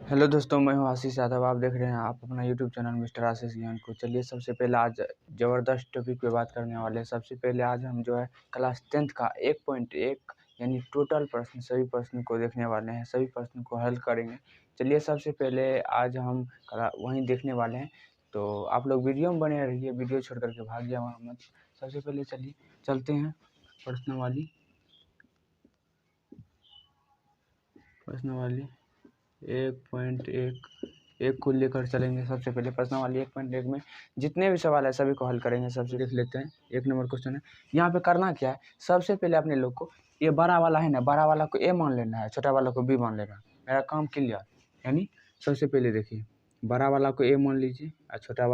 Hello दोस्तों, मैं हूं आशीष यादव। आप देख रहे हैं आप अपना यूट्यूब चैनल मिस्टर आशीष ज्ञान को। चलिए सबसे पहले आज ज़बरदस्त टॉपिक पे बात करने वाले हैं। सबसे पहले आज हम जो है क्लास 10th का 1.1 यानी टोटल प्रश्न सभी प्रश्न को देखने वाले हैं, सभी प्रश्न को हल करेंगे। चलिए सबसे पहले आज हम वहीं देखने वाले हैं, तो आप लोग वीडियो में बने रहिए, वीडियो छोड़ करके भाग जाए वहाँ मत। सबसे पहले चलिए चलते हैं प्रश्नावली 1.1 को लेकर चलेंगे। सबसे पहले प्रश्नावली 1.1 में जितने भी सवाल है सभी को हल करेंगे। सबसे देख लेते हैं, 1 नंबर क्वेश्चन है। यहाँ पे करना क्या है, सबसे पहले अपने लोग को ये बड़ा वाला है ना, बड़ा वाला को ए मान लेना है, छोटा वाला को बी मान लेना है। मेरा काम क्लियर। यानी सबसे पहले देखिए, बड़ा वाला को ए मान लीजिए और छोटा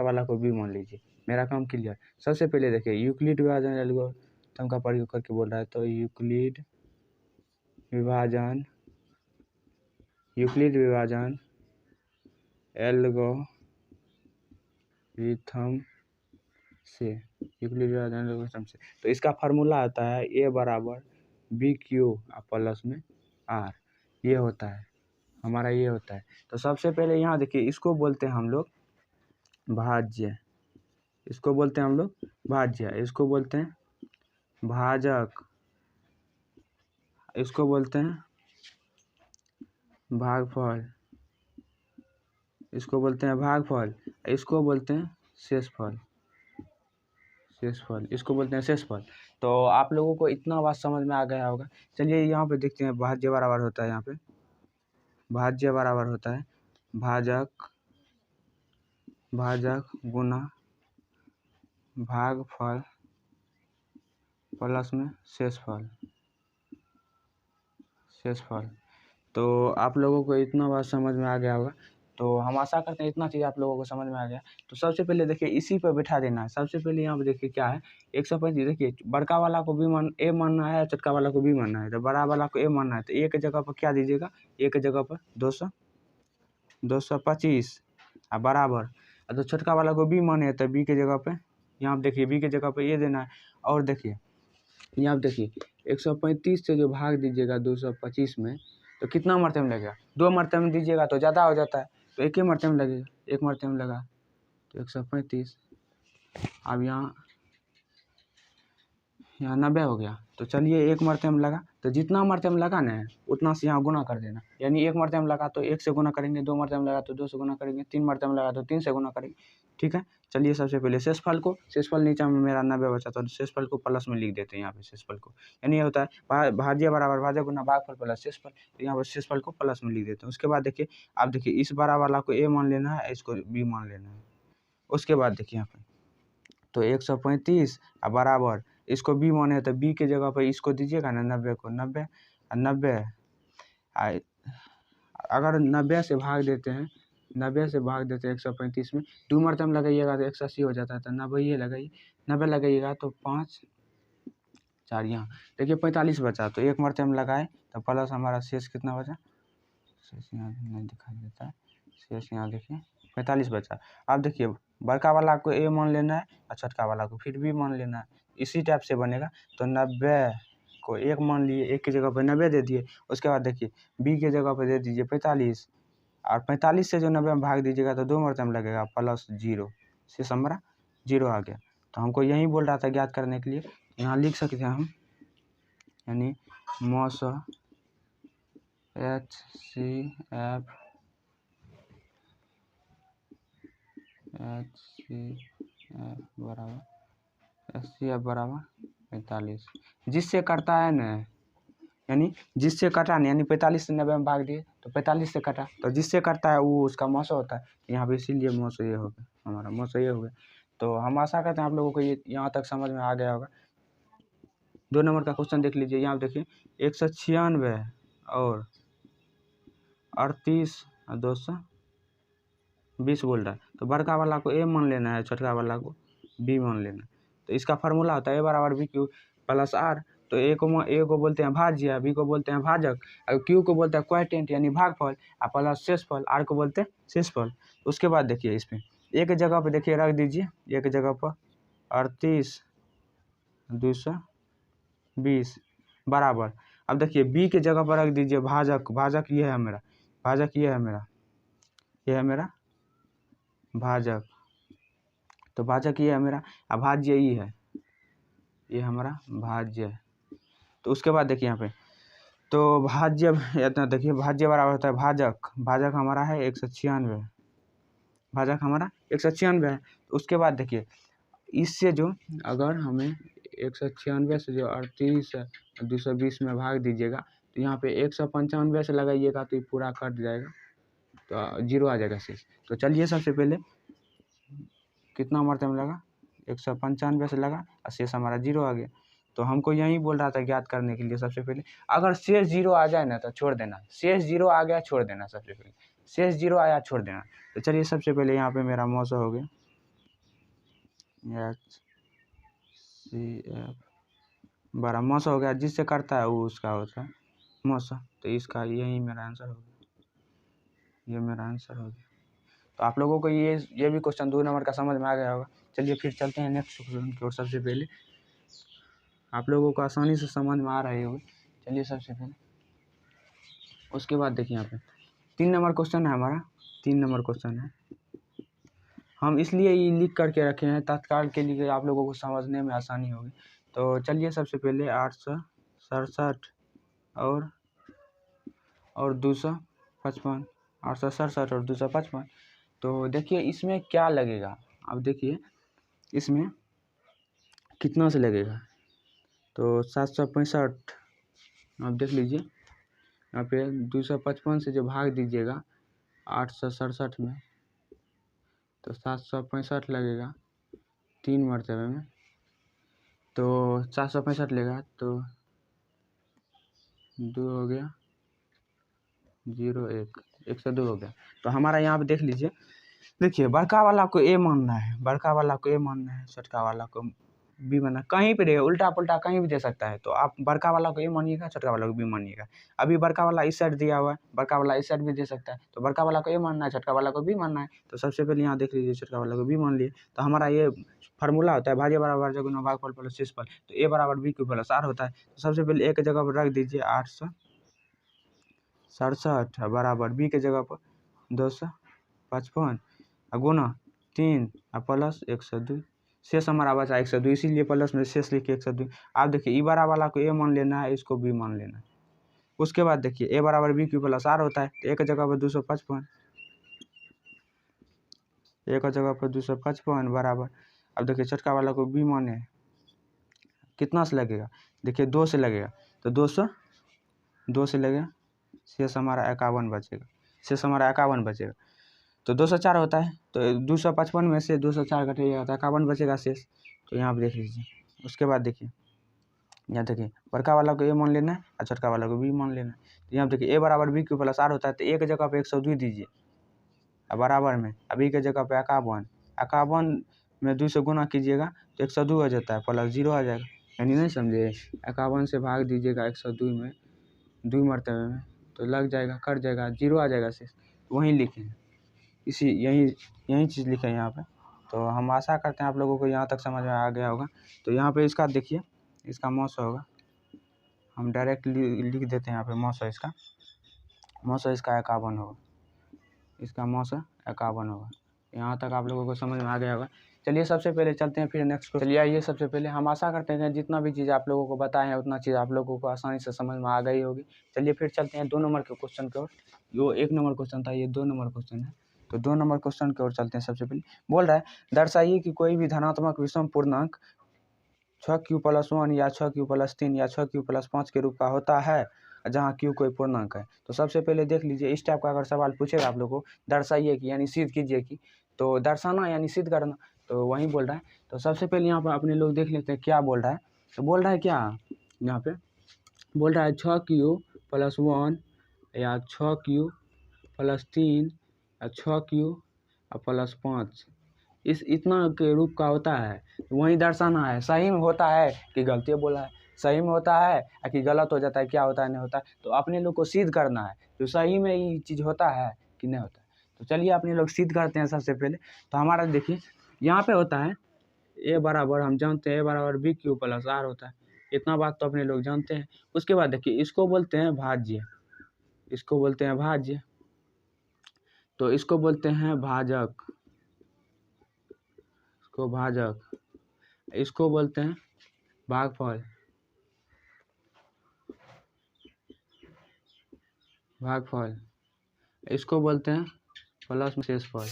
वाला को बी मान लीजिए। मेरा काम क्लियर। सबसे पहले देखिए यूक्लिड विभाजन एल्गोरिथम का प्रयोग करके बोल रहा है, तो यूक्लिड विभाजन एल्गोरिथम से तो इसका फार्मूला आता है ए बराबर बी क्यू प्लस में आर। ये होता है हमारा, ये होता है। तो सबसे पहले यहाँ देखिए, इसको बोलते हैं हम लोग भाज्य, इसको बोलते हैं हम लोग भाज्य, इसको बोलते हैं भाजक, इसको बोलते हैं भागफल, इसको बोलते हैं भागफल, इसको बोलते हैं शेषफल, इसको बोलते हैं शेषफल। तो आप लोगों को इतना बात समझ में आ गया होगा। चलिए यहाँ पे देखते हैं, भाज्य बराबर होता है, यहाँ पे भाज्य बराबर होता है भाजक गुना भागफल प्लस में शेषफल। तो आप लोगों को इतना बात समझ में आ गया होगा। तो हम आशा करते हैं इतना चीज़ आप लोगों को समझ में आ गया। तो सबसे पहले देखिए इसी पर बैठा देना है। सबसे पहले यहाँ पे देखिए क्या है, 135। देखिए बड़का वाला को भी ए मानना है, छोटका वाला को भी मानना है। तो बड़ा वाला को ए मानना है, तो ए की जगह पर क्या दीजिएगा, ए की जगह पर 225 और बराबर। तो छोटका वाला को बी माने तो बी की जगह पर, यहाँ देखिए बी की जगह पर ये देना है। और देखिए यहाँ देखिए 135 से जो भाग दीजिएगा 225 में, तो कितना मरते में लगेगा, 2 मरते में दीजिएगा तो ज़्यादा हो जाता है, तो एक ही मरते में लगेगा, एक मरते में लगा तो 135। अब यहाँ 90 हो गया। तो चलिए एक मरते में लगा, तो जितना मरते में लगा ना उतना से यहाँ गुना कर देना। यानी एक मरते में लगा तो 1 से गुना करेंगे, 2 मरते में लगा तो 2 से गुना करेंगे, 3 मरते में लगा तो 3 से गुना करेंगे। ठीक है। चलिए सबसे पहले शेषफल नीचे में मेरा 90 बचा, तो शेषफल को प्लस में लिख देते हैं यहाँ पे शेषफल को। यानी ये होता है भाज्य बराबर भाज्य गुना भागफल प्लस शेषफल। तो यहाँ पर शेषफल को प्लस में लिख देते हैं। उसके बाद देखिए, आप देखिए इस बड़ा वाला को ए मान लेना है, इसको बी मान लेना है। उसके बाद देखिए यहाँ पे तो 135 बराबर, इसको बी माने तो बी के जगह पर इसको दीजिएगा ना 90 को, 90 अगर 90 से भाग देते हैं 135 में, 2 मरतब लगाइएगा तो 180 हो जाता है। तो 90 लगाइए, 90 लगाइएगा तो 5 4 यहाँ देखिए 45 बचा। तो एक मरतब लगाए तो प्लस हमारा शेष कितना बचा, शेष यहाँ नहीं दिखाई देता है, शेष यहाँ देखिए 45 बचा। अब देखिए बड़का वाला को ए मान लेना है और छोटका वाला को फिर भी मान लेना है। इसी टाइप से बनेगा। तो 90 को 1 मान लिए, 1 की जगह पर 90 दे दिए। उसके बाद देखिए बी की जगह पर दे दीजिए 45, और 45 से जो 90 में भाग दीजिएगा तो 2 मरतब लगेगा प्लस 0, शेष हमारा 0 आ गया। तो हमको यही बोल रहा था ज्ञात करने के लिए, यहाँ लिख सकते हैं हम, यानी मॉस HCF बराबर 45, जिससे करता है ना, यानी जिससे कटा नहीं, यानी 45 से 90 में भाग दिए तो 45 से कटा, तो जिससे करता है वो उसका मौसा होता है। यहाँ पे इसीलिए मौसा ये हो गया, हमारा मौसा ये हो गया। तो हम आशा करते हैं आप लोगों को ये यहाँ तक समझ में आ गया होगा। 2 नंबर का क्वेश्चन देख लीजिए। यहाँ देखिए 196 और 38 और 220 बोल रहा है। तो बड़का वाला को ए मान लेना है, छोटका वाला को बी मान लेना है। तो इसका फार्मूला होता है ए बराबर बी क्यू प्लस आर। तो ए को बोलते हैं भाज्य, बी को बोलते हैं भाजक, और क्यू को बोलते हैं क्वोटिएंट यानी भागफल, और प्लस शेषफल, आर को बोलते हैं शेषफल। उसके बाद देखिए इसमें एक जगह पर देखिए रख दीजिए, एक जगह पर 38 220 बराबर। अब देखिए बी के जगह पर रख दीजिए भाजक, ये है मेरा भाजक ये है मेरा, ये है मेरा भाजक। तो भाजक ये है मेरा, अभाज्य ये है, ये हमारा भाज्य। तो उसके बाद देखिए यहाँ पे, तो भाज्य इतना देखिए, भाज्य बराबर होता है भाजक, भाजक हमारा है 196, भाजक हमारा 196 है। तो उसके बाद देखिए, इससे जो अगर हमें 196 से जो 38 220 में भाग दीजिएगा, तो यहाँ पे 195 से लगाइएगा तो ये पूरा कट जाएगा, तो 0 आ जाएगा शेष। तो चलिए सबसे पहले कितना मरतबा में लगा, 195 से लगा और शेष हमारा 0 आ गया। तो हमको यही बोल रहा था ज्ञात करने के लिए, सबसे पहले अगर शेष 0 आ जाए ना तो छोड़ देना, शेष 0 आ गया छोड़ देना, सबसे पहले शेष 0 आया छोड़ देना। तो चलिए सबसे पहले यहाँ पे मेरा मौसा हो गया HCF बड़ा मौसा हो गया, जिससे करता है वो उसका होता है मौसा। तो इसका यही मेरा आंसर हो गया, ये मेरा आंसर हो गया। तो आप लोगों को ये भी क्वेश्चन 2 नंबर का समझ में आ गया होगा। चलिए फिर चलते हैं नेक्स्ट क्वेश्चन की ओर। सबसे पहले आप लोगों को आसानी से समझ में आ रही होगी। चलिए सबसे पहले उसके बाद देखिए यहाँ पे 3 नंबर क्वेश्चन है हमारा, 3 नंबर क्वेश्चन है। हम इसलिए ये लिख करके रखे हैं तत्काल के लिए, आप लोगों को समझने में आसानी होगी। तो चलिए सबसे पहले 867 और 255, 867 और 255। तो देखिए इसमें क्या लगेगा, अब देखिए इसमें कितना से लगेगा। तो 765, आप देख लीजिए यहाँ पे 255 से जो भाग दीजिएगा 867 में, तो 765 लगेगा 3 मरतबे में। तो 765 लेगा तो 2 हो गया, 0 1 102 हो गया। तो हमारा यहाँ पे देख लीजिए, देखिए बड़का वाला को ए मानना है, बड़का वाला को ए मानना है, छोटका वाला को बी मानना है, कहीं पे रहे उल्टा पुल्टा कहीं भी दे सकता है। तो आप बड़का वाला को ए मानिएगा, छोटका वाला को बी मानिएगा। अभी बड़का वाला इस साइड दिया हुआ है, बड़का वाला इस साइड भी दे सकता है। तो बड़का वाला को ए मानना है, छोटका वाला को बी मानना है। तो सबसे पहले यहाँ देख लीजिए, छोटका वाला को बी मान लिए। तो हमारा ये फार्मूला होता है भाज्य बराबर जो गुना भागफल प्लस शेषफल। तो ए बराबर बी क्यू प्लस आर होता है। तो सबसे पहले ए के जगह पर रख दीजिए 867 बराबर बी के जगह पर 255 गुना 3 प्लस 102, शेष हमारा बचा 102, इसीलिए प्लस में शेष लिखिए 102। आप देखिए ई बड़ा वाला को ए मान लेना है, इसको बी मान लेना है। उसके बाद देखिए ए बराबर बी क्यू प्लस आर होता है। तो एक जगह पर 255, एक जगह पर 255 बराबर, अब देखिए छोटका वाला को बी माने, कितना से लगेगा, देखिए 2 से लगेगा। तो 2 से लगेगा, शेष हमारा 51 बचेगा, शेष हमारा 51 बचेगा। तो 204 होता है, तो 255 में से 204 घटाइएगा तो 51 बचेगा शेष। तो यहाँ पर देख लीजिए। उसके बाद देखिए यहाँ देखिए बड़का वाला को ए मान लेना है और छोटका वाला को बी मान लेना है। तो यहाँ देखिए ए बराबर बी क्यू प्लस आर होता है। तो एक जगह पे 102 दीजिए और बराबर में अभी के जगह पे 51 में 2 से गुना कीजिएगा तो 102 हो जाता है, प्लस 0 आ जाएगा। यानी नहीं समझे, 51 से भाग दीजिएगा 102 में 2 मरतबे में, तो लग जाएगा, कट जाएगा, 0 आ जाएगा शेष। वहीं लिखे हैं, यही चीज़ लिखे हैं यहाँ पे। तो हम आशा करते हैं आप लोगों को यहाँ तक समझ में आ गया होगा। तो यहाँ पे इसका देखिए, इसका मौसा होगा, हम डायरेक्ट लिख देते हैं यहाँ पे मौसा इसका 51 होगा, इसका मौसा 51 होगा। यहाँ तक आप लोगों को समझ में आ गया होगा। चलिए सबसे पहले चलते हैं फिर नेक्स्ट। चलिए आइए, सबसे पहले हम आशा करते हैं जितना भी चीज़ आप लोगों को बताए हैं उतना चीज़ आप लोगों को आसानी से समझ में आ गई होगी। चलिए फिर चलते हैं 2 नंबर के क्वेश्चन की ओर। वो 1 नंबर क्वेश्चन था, ये 2 नंबर क्वेश्चन है। तो 2 नंबर क्वेश्चन की ओर चलते हैं। सबसे पहले बोल रहा है, दर्शाइए कि कोई भी धनात्मक विषम पूर्णांक 6q+1 या 6q+3 या 6q+5 के रूप का होता है जहाँ q कोई पूर्णांक है। तो सबसे पहले देख लीजिए, इस टाइप का अगर सवाल पूछेगा आप लोग को, दर्शाइए कि यानी सिद्ध कीजिए कि, तो दर्शाना यानी सिद्ध करना, तो वही बोल रहा है। तो सबसे पहले यहाँ पर अपने लोग देख लेते हैं क्या बोल रहा है। तो बोल रहा है क्या, यहाँ पे बोल रहा है 6q+1 या 6q+3 या 6q+5 इस इतना के रूप का होता है, वहीं दर्शाना है। सही में होता है कि गलती बोला है, सही में होता है कि गलत हो जाता है, क्या होता है नहीं होता है, तो अपने लोग को सिद्ध करना है तो सही में ये चीज़ होता है कि नहीं होता है। तो चलिए अपने लोग सिद्ध करते हैं सबसे पहले। तो हमारा देखिए यहाँ पे होता है ए बराबर, हम जानते हैं ए बराबर बी क्यू प्लस आर होता है, इतना बात तो अपने लोग जानते हैं। उसके बाद देखिए इसको बोलते हैं भाज्य, इसको बोलते हैं भाज्य। तो इसको बोलते हैं भाजक, इसको भाजक, इसको बोलते हैं भागफल, भागफल, इसको बोलते हैं प्लस में शेषफल।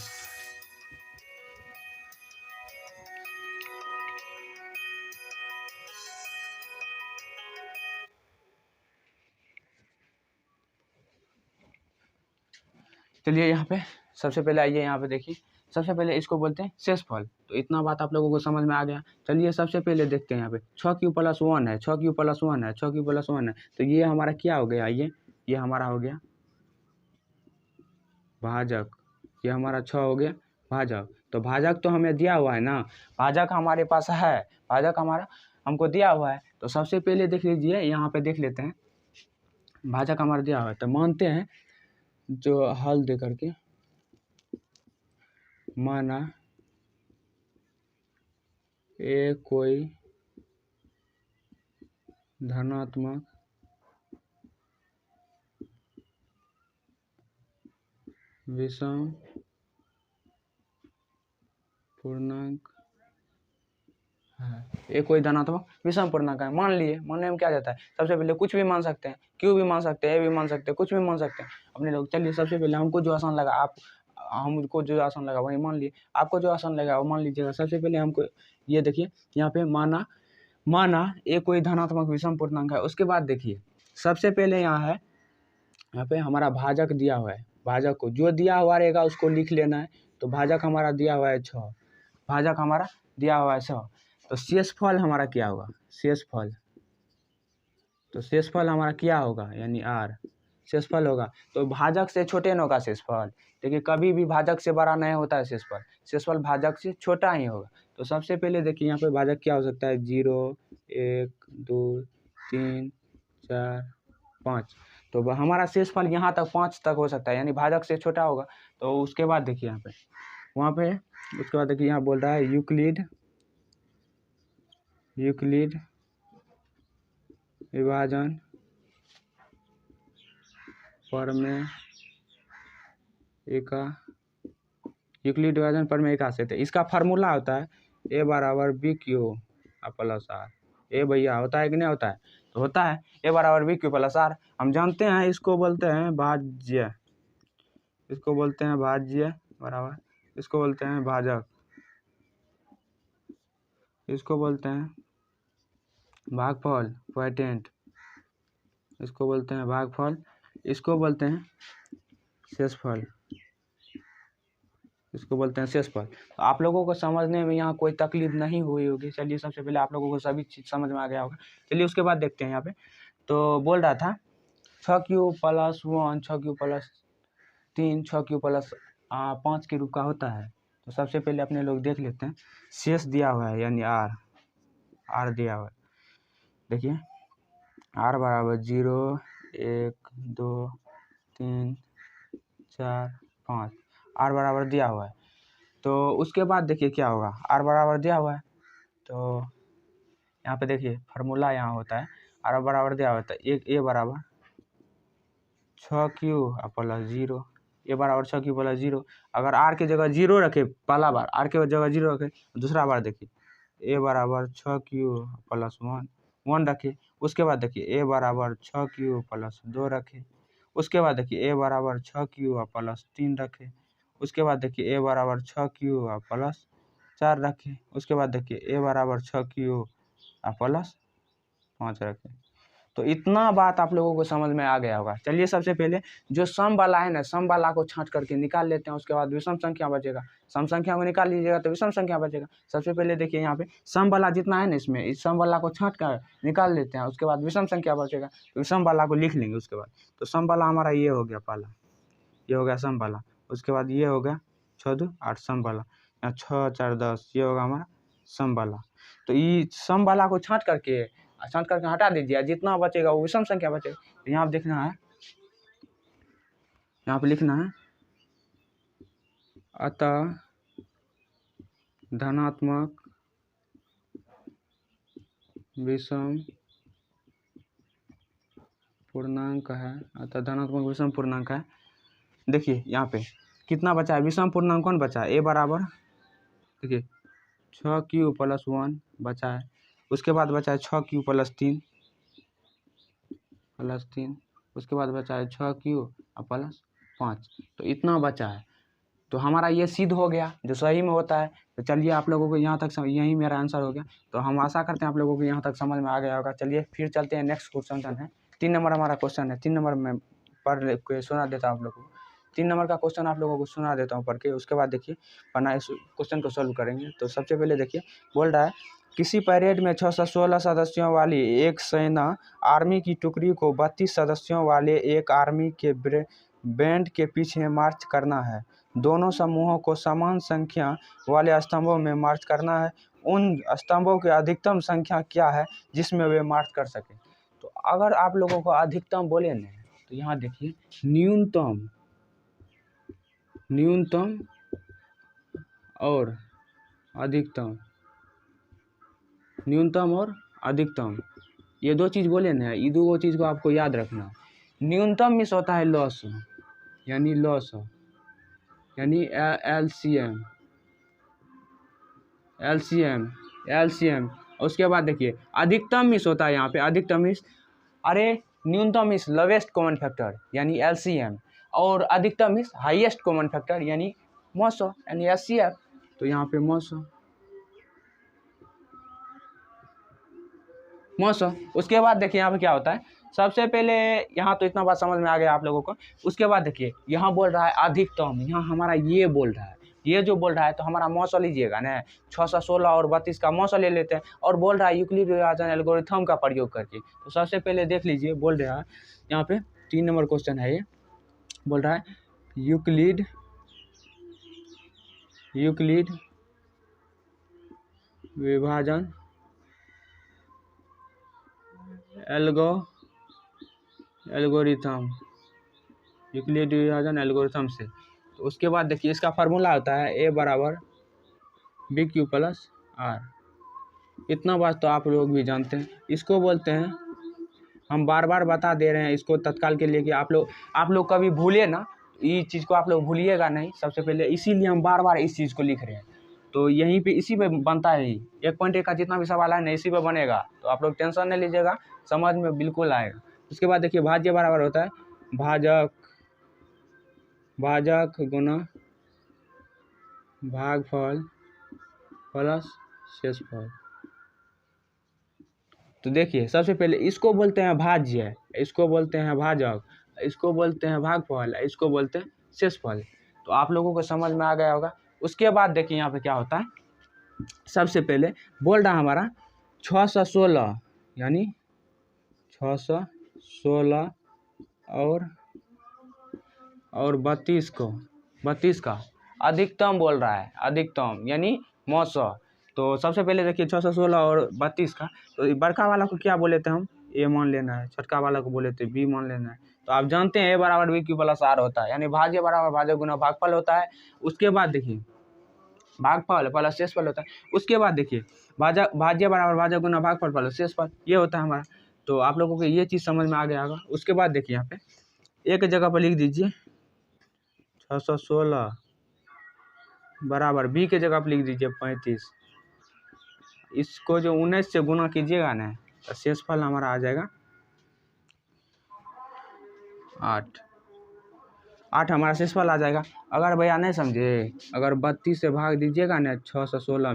चलिए यहाँ पे सबसे पहले आइए, यहाँ पे देखिए, सबसे पहले इसको बोलते हैं शेषफल। तो इतना बात आप लोगों को समझ में आ गया। चलिए सबसे पहले देखते हैं यहाँ पे 6q+1 है, 6q+1 है, 6q+1 है, तो ये हमारा क्या हो गया, ये हमारा हो गया भाजक, ये हमारा 6 हो गया भाजक। तो भाजक तो हमें दिया हुआ है ना, भाजक हमारे पास है, भाजक हमारा हमको दिया हुआ है। तो सबसे पहले देख लीजिए, यहाँ पे देख लेते हैं, भाजक हमारा दिया हुआ है। तो मानते हैं, जो हल दे करके माना ए कोई धनात्मक विषम पूर्णांक है, ये कोई धनात्मक विषम पूर्णांक है। मान लिए, मानने में क्या जाता है, सबसे पहले कुछ भी मान सकते हैं, क्यू भी मान सकते हैं, ए भी मान सकते हैं, कुछ भी मान सकते हैं अपने लोग। चलिए सबसे पहले हमको जो आसान लगा, हमको जो आसान लगा वही मान लिए, आपको जो आसान लगा वो मान लीजिएगा। सबसे पहले हमको ये देखिए, यहाँ पे माना ये कोई धनात्मक विषम पूर्णांक है। उसके बाद देखिए, सबसे पहले यहाँ पे हमारा भाजक दिया हुआ है, भाजक को जो दिया हुआ रहेगा उसको लिख लेना है। तो भाजक हमारा दिया हुआ है 6, भाजक हमारा दिया हुआ है 6। तो शेषफल हमारा क्या होगा, शेषफल, तो शेषफल हमारा क्या होगा, यानी आर शेषफल होगा। तो भाजक से छोटे न होगा शेषफल, देखिए कभी भी भाजक से बड़ा नहीं होता है शेषफल, शेषफल भाजक से छोटा ही होगा। तो सबसे पहले देखिए यहाँ पे भाजक क्या हो सकता है, 0, 1, 2, 3, 4, 5। तो हमारा शेषफल यहाँ तक 5 तक हो सकता है, यानी भाजक से छोटा होगा। तो उसके बाद देखिए यहाँ पे, वहाँ पे उसके बाद देखिए यहाँ बोल रहा है यूक्लिड विभाजन प्रमेय यूक्लिड विभाजन प्रमेय का से। इसका फार्मूला होता है ए बराबर बी क्यू प्लस आर। ए भैया होता है कि नहीं होता है, तो होता है ए बराबर बी क्यू प्लस आर। हम जानते हैं इसको बोलते हैं भाज्य, इसको बोलते हैं भाज्य बराबर, इसको बोलते हैं भाजक, इसको बोलते हैं भागफल क्वोटिएंट, इसको बोलते हैं भागफल, इसको बोलते हैं शेषफल, इसको बोलते हैं शेषफल। तो आप लोगों को समझने में यहाँ कोई तकलीफ नहीं हुई होगी। चलिए सबसे पहले आप लोगों को सभी चीज़ समझ में आ गया होगा। चलिए उसके बाद देखते हैं यहाँ पे, तो बोल रहा था 6q+1, 6q+3, 6q+5 के रूप का होता है। तो सबसे पहले अपने लोग देख लेते हैं, शेष दिया हुआ है यानी आर दिया हुआ है। देखिए आर बराबर 0, 1, 2, 3, 4, 5, आर बराबर दिया हुआ है। तो उसके बाद देखिए क्या होगा, आर बराबर दिया हुआ है, तो यहाँ पे देखिए फार्मूला यहाँ होता है, आर बराबर दिया हुआ है, ए बराबर 6q+0, ए बराबर 6q+0। अगर आर के जगह 0 रखे, पहला बार आर के जगह 0 रखे, दूसरा बार देखिए ए बराबर 6q+1 रखे। उसके बाद देखिए ए बराबर 6q+2 रखे। उसके बाद देखिए ए बराबर 6q+3 रखे। उसके बाद देखिए ए बराबर 6q+4 रखे। उसके बाद देखिए ए बराबर 6q+5 रखे। तो इतना बात आप लोगों को समझ में आ गया होगा। चलिए सबसे पहले जो सम वाला है ना, सम वाला को छांट करके निकाल लेते हैं। उसके बाद विषम संख्या बचेगा, सम संख्या को निकाल लीजिएगा तो विषम संख्या बचेगा। सबसे पहले देखिए यहाँ पे सम वाला जितना है ना, इसमें इस सम वाला को छांट कर निकाल लेते हैं। उसके बाद विषम संख्या बचेगा, तो विषम वाला को लिख लेंगे उसके बाद। तो सम वाला हमारा ये हो गया, पहला ये हो गया सम वाला। उसके बाद ये हो गया 6 2 8 सम वाला, यहाँ 6 4 10, ये होगा हमारा सम वाला। तो ये सम वाला को छांट करके हटा दीजिए, जितना बचेगा वो विषम संख्या बचेगा। तो यहाँ पे देखना है, यहाँ पे लिखना है अतः धनात्मक विषम पूर्णांक है, अतः धनात्मक विषम पूर्णांक है। देखिए यहाँ पे कितना बचा है, विषम पूर्णांक कौन बचा है, ए बराबर देखिए 6q + 1 बचा है। उसके बाद बचा है 6q + 3 उसके बाद बचा है 6q + 5। तो इतना बचा है। तो हमारा ये सिद्ध हो गया जो सही में होता है। तो चलिए आप लोगों को यहाँ तक यही मेरा आंसर हो गया। तो हम आशा करते हैं आप लोगों को यहाँ तक समझ में आ गया होगा। चलिए फिर चलते हैं नेक्स्ट क्वेश्चन है। 3 नंबर हमारा क्वेश्चन है। 3 नंबर में पढ़ के सुना देता हूँ आप लोगों को। 3 नंबर का क्वेश्चन आप लोगों को सुना देता हूँ पढ़ के। उसके बाद देखिए पढ़ना इस क्वेश्चन को सॉल्व करेंगे। तो सबसे पहले देखिए बोल रहा है किसी परेड में 6 से 16 सदस्यों वाली एक सेना आर्मी की टुकड़ी को 32 सदस्यों वाले एक आर्मी के बैंड के पीछे मार्च करना है। दोनों समूहों को समान संख्या वाले स्तंभों में मार्च करना है। उन स्तंभों की अधिकतम संख्या क्या है जिसमें वे मार्च कर सकें। तो अगर आप लोगों को अधिकतम बोले ना तो यहाँ देखिए न्यूनतम और अधिकतम, न्यूनतम और अधिकतम ये दो चीज़ बोले ना, ये दो चीज़ को आपको याद रखना। न्यूनतम मिस होता है लॉस, यानी एलसीएम। उसके बाद देखिए अधिकतम मिस होता है यहाँ पे, अधिकतम मिस, अरे न्यूनतम मिस लोवेस्ट कॉमन फैक्टर यानी एलसीएम, और अधिकतम मिस हाईएस्ट कॉमन फैक्टर यानी मॉसो यानी एचसीएफ। तो यहाँ पे मॉसो। उसके बाद देखिए यहाँ पे क्या होता है। सबसे पहले यहाँ तो इतना बात समझ में आ गया आप लोगों को। उसके बाद देखिए यहाँ बोल रहा है अधिकतम, यहाँ हमारा ये बोल रहा है, ये जो बोल रहा है तो हमारा मॉसो लीजिएगा ना, 6 से 16 और 32 का मॉसो ले लेते हैं। और बोल रहा है यूक्लिड विभाजन एल्गोरिथम का प्रयोग करके। तो सबसे पहले देख लीजिए बोल रहा है यहाँ पे 3 नंबर क्वेश्चन है। ये बोल रहा है यूक्लिड विभाजन एल्गोरिथम, यूक्लिड विभाजन एल्गोरिथम से। तो उसके बाद देखिए इसका फार्मूला होता है a बराबर BQ + R। इतना बात तो आप लोग भी जानते हैं। इसको बोलते हैं, हम बार बार बता दे रहे हैं इसको तत्काल के लिए कि आप लोग कभी भूलिए ना, ये चीज़ को आप लोग भूलिएगा नहीं। सबसे पहले इसीलिए हम बार बार इस चीज़ को लिख रहे हैं। तो यहीं पे इसी पे बनता है। 1.1 का जितना भी सवाल है ना इसी पे बनेगा। तो आप लोग टेंशन नहीं लीजिएगा, समझ में बिल्कुल आएगा। उसके बाद देखिए भाज्य बराबर होता है भाजक गुना भागफल प्लस शेषफल। तो देखिए सबसे पहले इसको बोलते हैं भाज्य, इसको बोलते हैं भाजक, इसको बोलते हैं भागफल, इसको बोलते हैं शेषफल। तो आप लोगों को समझ में आ गया होगा। उसके बाद देखिए यहाँ पे क्या होता है। सबसे पहले बोल रहा हमारा 6 से 16 यानी 6 से 16 और 32 का अधिकतम बोल रहा है, अधिकतम यानी मौसो। तो सबसे पहले देखिए 6 से 16 और 32 का। तो बड़का वाला को क्या बोले थे हम, ए मान लेना है। छोटका वाला को बोले थे बी मान लेना है। तो आप जानते हैं ए बराबर BQ + R होता है, यानी भाज्य बराबर भाजक गुना भागफल होता है। उसके बाद देखिए भागफल प्लस शेषफल होता है। उसके बाद देखिए भाज्य बराबर भाजक गुना भागफल प्लस शेषफल, ये होता है हमारा। तो आप लोगों को ये चीज़ समझ में आ गया होगा। उसके बाद देखिए यहाँ पे एक जगह पर लिख दीजिए 616 बराबर बी के जगह पर लिख दीजिए 35। इसको जो 19 से गुना कीजिएगा ना तो शेषफल हमारा आ जाएगा 8 हमारा शेषफल आ जाएगा। अगर भैया नहीं समझे, अगर 32 से भाग दीजिएगा ना 6 से 16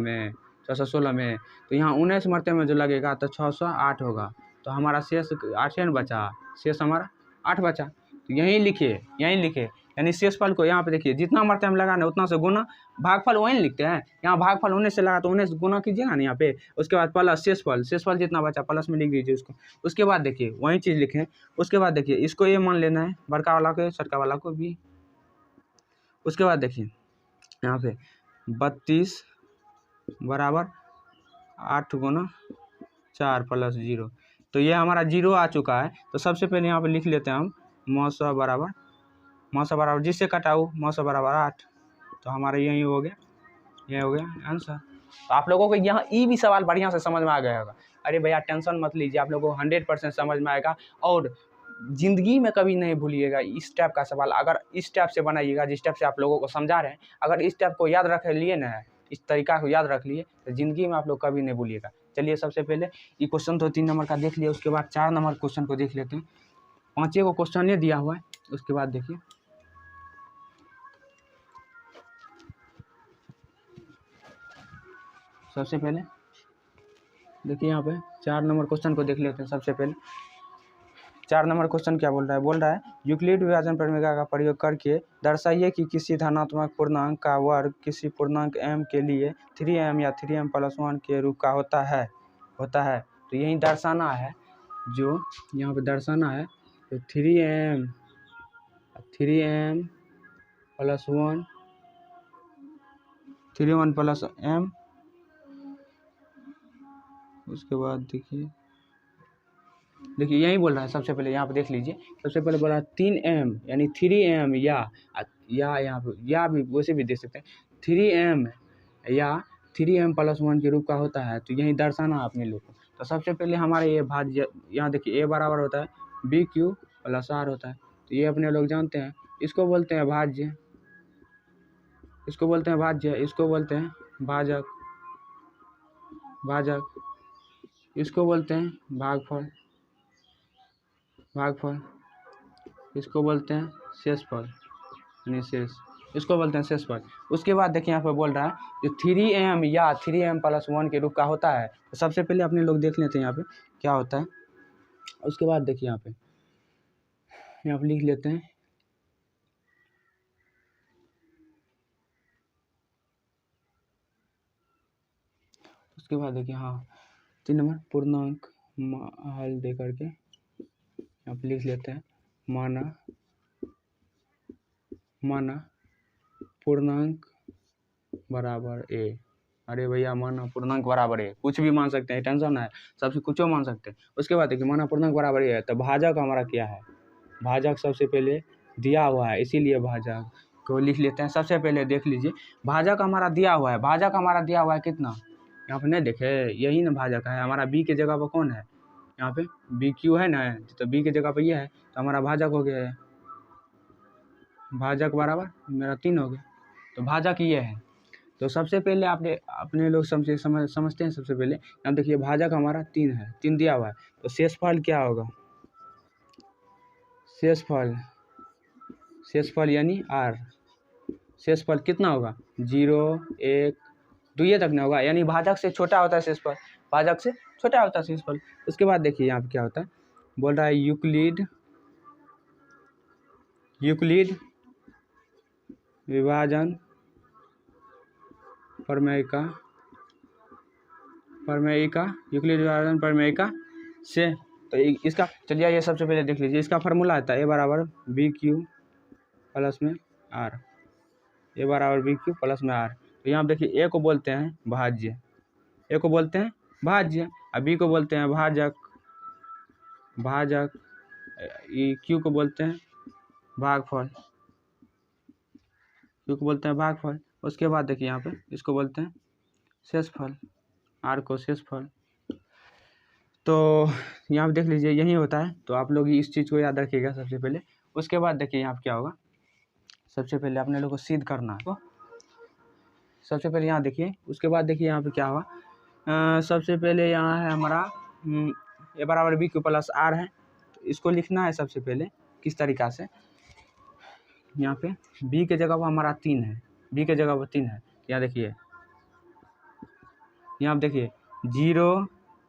में तो यहाँ 19 मरते में जो लगेगा तो 608 होगा। तो हमारा शेष 8 बचा, शेष हमारा 8 बचा। तो यहीं लिखिए यानी शेषफल को यहाँ पे देखिए जितना मरते में लगाना उतना से गुना, भागफल वहीं लिखते हैं। यहाँ भागफल 19 से लगा तो 19 गुना कीजिएगा ना यहाँ पे। उसके बाद प्लस शेषफल जितना बचा प्लस में लिख दीजिए उसको। उसके बाद देखिए वही चीज़ लिखें। उसके बाद देखिए इसको ये मान लेना है, बड़का वाला को, छोटका वाला को भी। उसके बाद देखिए यहाँ पे 32 बराबर 8 गुना 4 प्लस 0। तो ये हमारा 0 आ चुका है। तो सबसे पहले यहाँ पे लिख लेते हैं हम मौसो बराबर जिससे कटाऊ मौसो बराबर 8। तो हमारा यही हो गया आंसर। तो आप लोगों को यहाँ ई भी सवाल बढ़िया से समझ में आ गया होगा। अरे भैया टेंशन मत लीजिए, आप लोगों को 100% समझ में आएगा। और ज़िंदगी में कभी नहीं भूलिएगा इस टाइप का सवाल। अगर इस टाइप से बनाइएगा जिस टाइप से आप लोगों को समझा रहे हैं, अगर इस टाइप को याद रख लिए ना, इस तरीका को याद रख लिए तो ज़िंदगी में आप लोग कभी नहीं भूलिएगा। चलिए सबसे पहले ये क्वेश्चन तो 3 नंबर का देख लिया, उसके बाद 4 नंबर क्वेश्चन को देख लेते हैं। 5 को क्वेश्चन दिया हुआ है, उसके बाद देखिए सबसे पहले देखिए यहाँ पे 4 नंबर क्वेश्चन को देख लेते हैं। सबसे पहले 4 नंबर क्वेश्चन क्या बोल रहा है यूक्लिड विभाजन प्रमेय का प्रयोग करके दर्शाइए कि किसी धनात्मक पूर्णांक का वर्ग किसी पूर्णांक m के लिए 3m या 3m+1 के रूप का होता है। तो यही दर्शाना है, जो यहाँ पे दर्शाना है। तो 3m +1 m, उसके बाद देखिए यही बोल रहा है। सबसे पहले यहाँ पे देख लीजिए, सबसे पहले बोला 3m यानी 3m या यहाँ पे या भी वैसे भी देख सकते हैं 3m या 3m+1 के रूप का होता है। तो यही दर्शाना है अपने लोग को। तो सबसे पहले हमारे ये भाज्य, यहाँ देखिए a बराबर होता है bq + r होता है। तो ये अपने लोग जानते हैं, इसको बोलते हैं भाज्य, इसको बोलते हैं भाजक, इसको बोलते हैं भागफल, इसको बोलते हैं शेषफल यानी शेष, इसको बोलते हैं शेषफल। उसके बाद देखिए यहाँ पे बोल रहा है जो 3m या 3m+1 के रूप का होता है। तो सबसे पहले अपने लोग देख लेते हैं यहाँ पे क्या होता है। उसके बाद देखिए यहाँ पे लिख लेते हैं। उसके बाद देखिए 3 नंबर पूर्णांक हल दे करके यहाँ पे लिख लेते हैं माना पूर्णांक बराबर a। अरे भैया माना पूर्णांक बराबर a, कुछ भी मान सकते हैं, टेंशन है, सबसे कुछ मान सकते हैं। उसके बाद देखिए माना पूर्णांक बराबर a है, तो भाजक हमारा क्या है, भाजक सबसे पहले दिया हुआ है, इसीलिए भाजक को लिख लेते हैं। सबसे पहले देख लीजिए भाजक हमारा दिया हुआ है, कितना, यहाँ पे नहीं देखे, यही ना भाजक है हमारा। b के जगह पर कौन है, यहाँ पे BQ है ना, तो b के जगह पर ये है, तो हमारा भाजक हो गया है, भाजक बराबर मेरा 3 हो गया। तो भाजक ये है। तो सबसे पहले अपने लोग समझते हैं। सबसे पहले यहाँ देखिए भाजक हमारा 3 है, 3 दिया हुआ है, तो शेषफल क्या होगा, शेषफल यानी r, शेषफल कितना होगा 0 1 2 ये तक ना होगा, यानी भाजक से छोटा होता है शेषफल, भाजक से छोटा होता है शेषफल। उसके बाद देखिए यहाँ पे क्या होता है, बोल रहा है यूक्लिड विभाजन प्रमेयिका से। तो इसका चलिए ये सबसे पहले देख लीजिए, इसका फार्मूला आता है a बराबर BQ प्लस में r, तो यहाँ देखिए a को बोलते हैं भाज्य, और b को बोलते हैं भाजक, q को बोलते हैं भागफल, उसके बाद देखिए यहाँ पे इसको बोलते हैं शेषफल, r को शेषफल। तो यहाँ पे देख लीजिए यही होता है। तो आप लोग इस चीज़ को याद रखिएगा सबसे पहले। उसके बाद देखिए यहाँ पे क्या होगा, सबसे पहले अपने लोग को सिद्ध करना है। सबसे पहले यहाँ देखिए, उसके बाद देखिए यहाँ पे क्या हुआ, सबसे पहले यहाँ है हमारा a बराबर BQ + r है। तो इसको लिखना है सबसे पहले किस तरीक़ा से, यहाँ पे b के जगह पर हमारा 3 है, यहाँ देखिए, यहाँ देखिए 0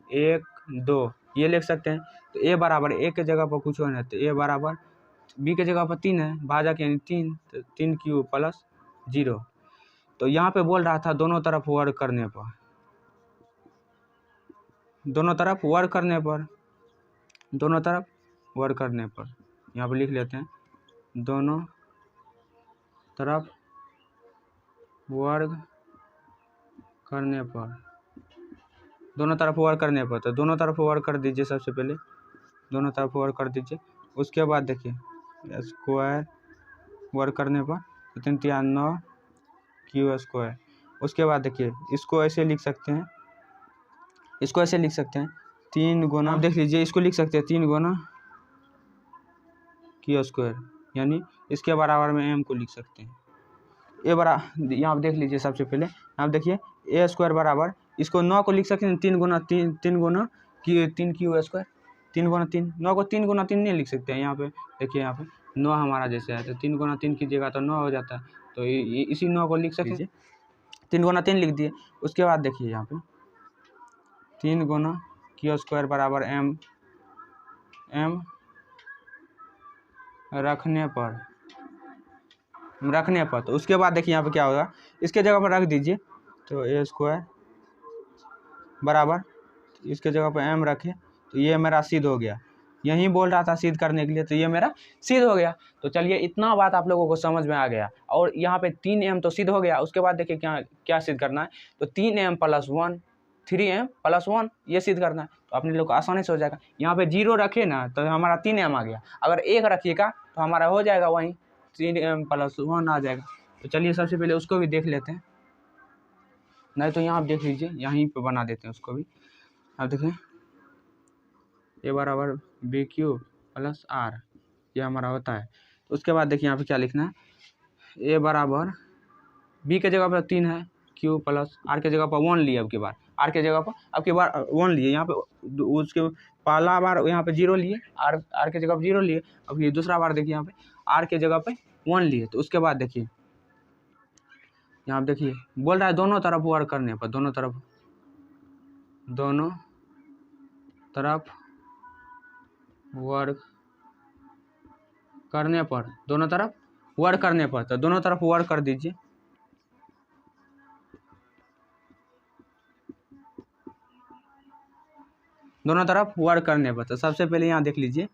1 2 ये लिख सकते हैं। तो a बराबर a के जगह पर कुछ होना है, तो a बराबर b के जगह पर 3 है, भाजक यानी 3, तो 3q + 0। तो यहाँ पे बोल रहा था दोनों तरफ वर्ग करने पर, दोनों तरफ वर्ग करने पर यहाँ पे लिख लेते हैं दोनों तरफ वर्ग करने पर, तो दोनों तरफ वर्ग कर दीजिए। सबसे पहले दोनों तरफ वर्ग कर दीजिए। उसके बाद देखिए स्क्वायर वर्ग करने पर 3 × 9 Q²। उसके बाद देखिए इसको ऐसे लिख सकते हैं, 3 गुना, आप देख लीजिए इसको लिख सकते हैं 3 गुना क्यू स्क्वायर, यानी इसके बराबर में एम को लिख सकते हैं। ए बरा यहाँ आप देख लीजिए, सबसे पहले आप देखिए ए स्क्वायर बराबर, इसको 9 को लिख सकते हैं 3 गुना 3 क्यू स्क्वायर, 3 गुना 3, 9 को 3 गुना 3 नहीं लिख सकते हैं। यहाँ पे देखिए, यहाँ पे 9 हमारा जैसे है तो 3 गुना 3 कीजिएगा तो 9 हो जाता है, तो इसी 9 को लिख सकते हैं, 3 गुना 3 लिख दिए। उसके बाद देखिए यहाँ पे 3 गुना क्यू स्क्वायर बराबर एम रखने पर तो उसके बाद देखिए यहाँ पे क्या होगा, इसके जगह पर रख दीजिए, तो ए स्क्वायर बराबर इसके जगह पर एम रखे, तो ये मेरा सिद्ध हो गया। यही बोल रहा था सिद्ध करने के लिए, तो ये मेरा सिद्ध हो गया। तो चलिए, इतना बात आप लोगों को समझ में आ गया। और यहाँ पे 3m तो सिद्ध हो गया। उसके बाद देखिए क्या सिद्ध करना है, तो 3m + 1 3m + 1 ये सिद्ध करना है। तो अपने लोग को आसानी से हो जाएगा। यहाँ पे 0 रखे ना तो हमारा 3m आ गया, अगर 1 रखिएगा तो हमारा हो जाएगा वहीं 3m + 1 आ जाएगा। तो चलिए, सबसे पहले उसको भी देख लेते हैं, नहीं तो यहाँ आप देख लीजिए, यहीं पे बना देते हैं उसको भी। अब देखिए ए बराबर BQ + R, ये हमारा होता है। तो उसके बाद देखिए यहाँ पे क्या लिखना है, ए बराबर बी के जगह पर 3 है, Q + R के जगह पर 1 लिए, अब की बार R के जगह पर 1 लिए। यहाँ पे उसके पहला बार यहाँ पे 0 लिए, R के जगह पर 0 लिए। अब ये दूसरा बार देखिए यहाँ पे R के जगह पे 1 लिए। तो उसके बाद देखिए यहाँ देखिए बोल रहा है दोनों तरफ वर्क करने पर, दोनों तरफ वर्क करने पर, दोनों तरफ वर्क करने पर, तो दोनों तरफ वर्क कर दीजिए। दोनों तरफ वर्क करने पर, तो सबसे पहले यहाँ देख लीजिए,